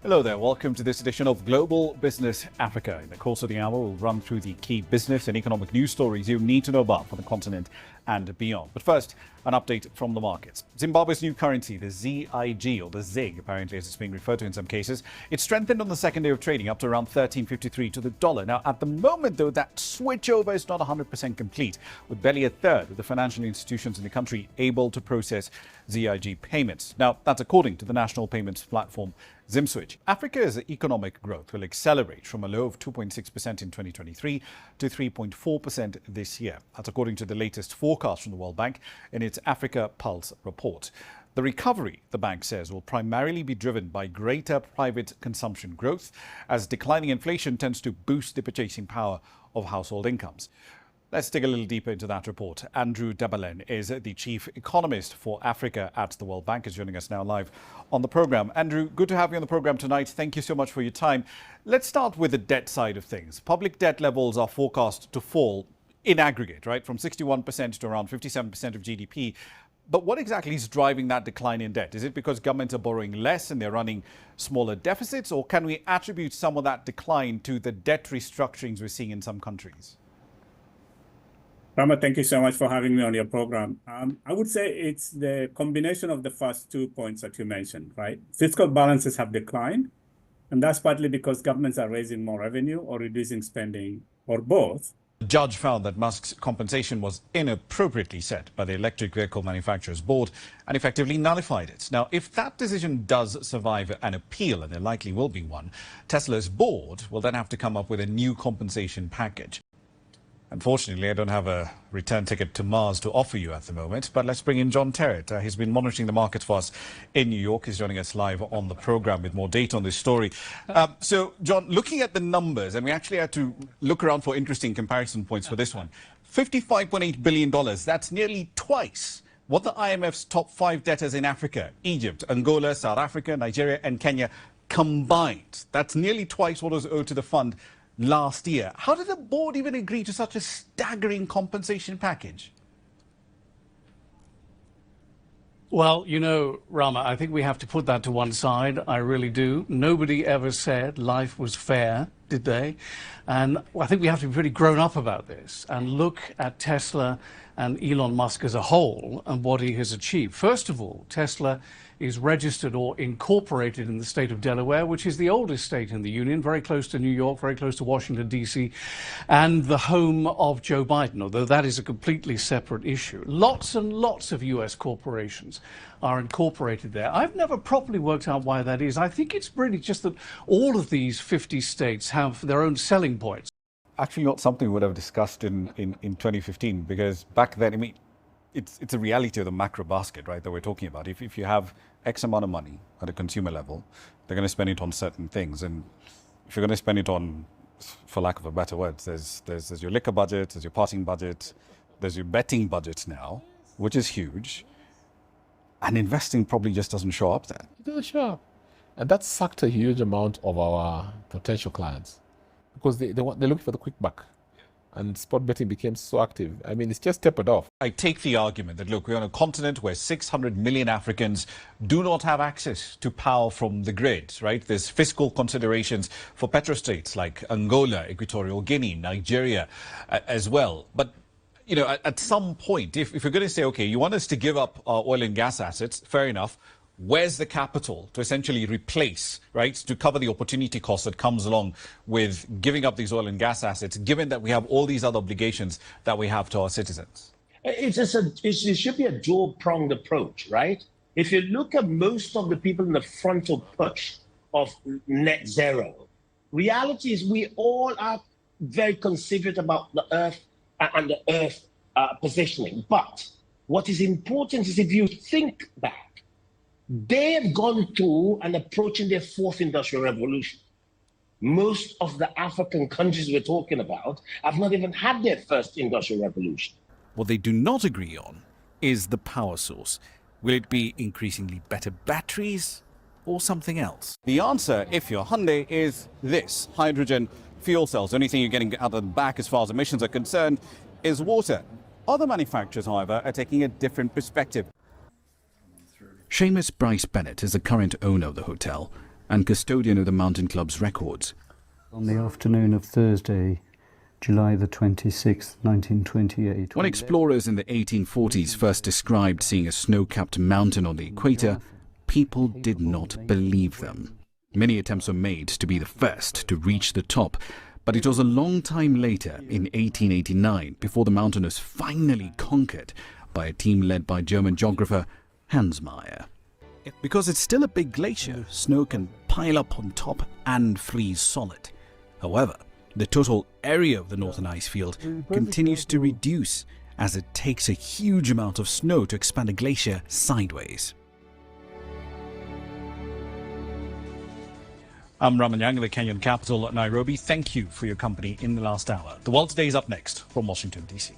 Hello there, welcome to this edition of Global Business Africa. In the course of the hour, we'll run through the key business and economic news stories you need to know about for the continent and beyond. But first, an update from the markets. Zimbabwe's new currency, the ZIG, or the ZIG, apparently as it's being referred to in some cases, it strengthened on the second day of trading up to around 13.53 to the dollar. Now, at the moment, though, that switchover is not 100% complete, with barely a third of the financial institutions in the country able to process ZIG payments. Now, that's according to the national payments platform ZimSwitch. Africa's economic growth will accelerate from a low of 2.6% in 2023 to 3.4% this year. That's according to the latest forecast from the World Bank in its Africa Pulse report. The recovery, the bank says, will primarily be driven by greater private consumption growth, as declining inflation tends to boost the purchasing power of household incomes. Let's dig a little deeper into that report. Andrew Debelen is the chief economist for Africa at the World Bank, is joining us now live on the program. Andrew, good to have you on the program tonight. Thank you so much for your time. Let's start with the debt side of things. Public debt levels are forecast to fall in aggregate, right, from 61% to around 57% of GDP. But what exactly is driving that decline in debt? Is it because governments are borrowing less and they're running smaller deficits, or can we attribute some of that decline to the debt restructurings we're seeing in some countries? Ramah, thank you so much for having me on your program. I would say it's the combination of the first 2 points that you mentioned, right? Fiscal balances have declined, and that's partly because governments are raising more revenue or reducing spending, or both. The judge found that Musk's compensation was inappropriately set by the Electric Vehicle Manufacturers Board and effectively nullified it. Now, if that decision does survive an appeal, and there likely will be one, Tesla's board will then have to come up with a new compensation package. Unfortunately, I don't have a return ticket to Mars to offer you at the moment, but let's bring in John Terrett. He's been monitoring the markets for us in New York. He's joining us live on the program with more data on this story. So, John, looking at the numbers, and we actually had to look around for interesting comparison points for this one. $55.8 billion, that's nearly twice what the IMF's top 5 debtors in Africa, Egypt, Angola, South Africa, Nigeria, and Kenya combined. That's nearly twice what was owed to the fund last year. How did the board even agree to such a staggering compensation package? Well, you know, Rama, I think we have to put that to one side. I really do. Nobody ever said life was fair, did they? And I think we have to be pretty grown up about this and look at Tesla and Elon Musk as a whole and what he has achieved. First of all, Tesla is registered or incorporated in the state of Delaware, which is the oldest state in the Union, very close to New York, very close to Washington, D.C., and the home of Joe Biden, although that is a completely separate issue. Lots and lots of U.S. corporations are incorporated there. I've never properly worked out why that is. I think it's really just that all of these 50 states have their own selling points. Actually, not something we would have discussed in 2015, because back then, I mean, it's a reality of the macro basket, right, that we're talking about. If you have X amount of money at a consumer level, they're going to spend it on certain things. And if you're going to spend it on, for lack of a better word, there's your liquor budget, there's your partying budget, there's your betting budget now, which is huge. And investing probably just doesn't show up there. It doesn't show up. And that sucked a huge amount of our potential clients, because they're looking for the quick buck. And sport betting became so active. I mean, it's just tapered off. I take the argument that, look, we're on a continent where 600 million Africans do not have access to power from the grid, right? There's fiscal considerations for petrostates like Angola, Equatorial Guinea, Nigeria as well. But, you know, at some point, if you're going to say, OK, you want us to give up our oil and gas assets, fair enough. Where's the capital to essentially replace, right, to cover the opportunity cost that comes along with giving up these oil and gas assets, given that we have all these other obligations that we have to our citizens? It should be a dual-pronged approach, right? If you look at most of the people in the frontal push of net zero, reality is we all are very considerate about the earth and the earth positioning. But what is important is, if you think back, they have gone through and approaching their 4th industrial revolution. Most of the African countries we're talking about have not even had their 1st industrial revolution. What they do not agree on is the power source. Will it be increasingly better batteries or something else? The answer, if you're Hyundai, is this: hydrogen fuel cells. The only thing you're getting out of the back as far as emissions are concerned is water. Other manufacturers, however, are taking a different perspective. Seamus Bryce Bennett is the current owner of the hotel, and custodian of the mountain club's records. On the afternoon of Thursday, July the 26th, 1928. When explorers in the 1840s first described seeing a snow-capped mountain on the equator, people did not believe them. Many attempts were made to be the first to reach the top, but it was a long time later, in 1889, before the mountain was finally conquered by a team led by German geographer Hans Meyer. Because it's still a big glacier, snow can pile up on top and freeze solid. However, the total area of the northern ice field continues to reduce as it takes a huge amount of snow to expand a glacier sideways. I'm Ramah Nyang in the Kenyan capital, Nairobi. Thank you for your company in the last hour. The World Today is up next from Washington, D.C.